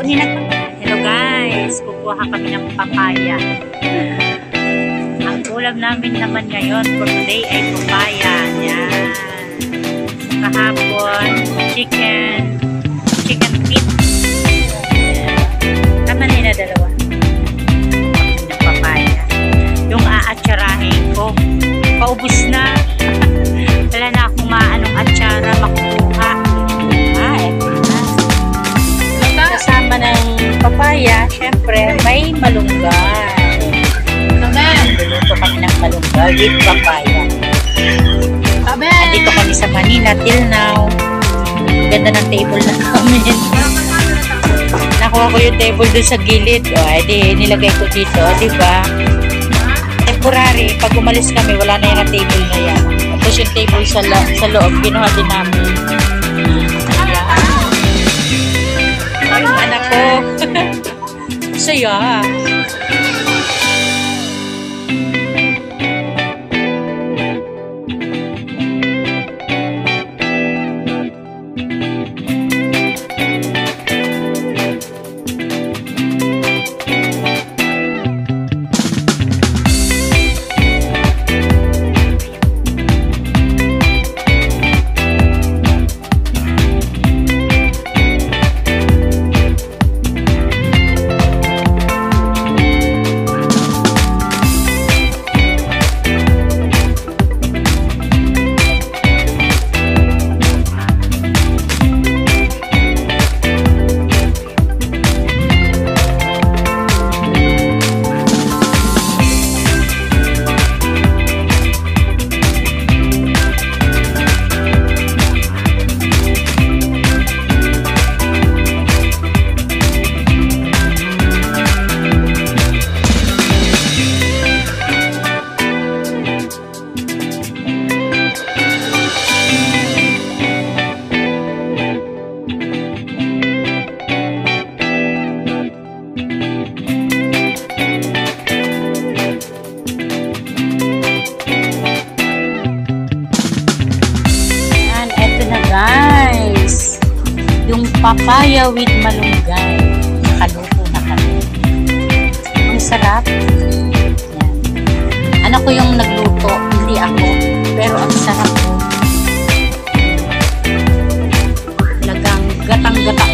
Hello guys, kukuha kami ng papaya. Ang ulam namin naman ngayon for today ay papaya. Yan. Kahapon, chicken feet. Tama na yun, dalawa. Ng papaya. Yung aatsarahin ko, paubos na. Wala na akong maanong atsara makukuha. Eto na. Kasama ng papaya, syempre, may malunggay. Luluto kami ng malunggay with papaya. Andito kami sa Manila till now. Ganda ng table na namin. Nakuha ko yung table dun sa gilid. O, edi nilagay ko dito, diba? Temporary. Pag umalis kami, wala na yung table na yan. Tapos yung table sa loob, kinuha din namin. Yung anak ko. Saya. Yung papaya with malunggay. Nakaluto na kami. Ang sarap. Yan. Anak ko yung nagluto, hindi ako. Pero ang sarap po. Talagang gatang-gata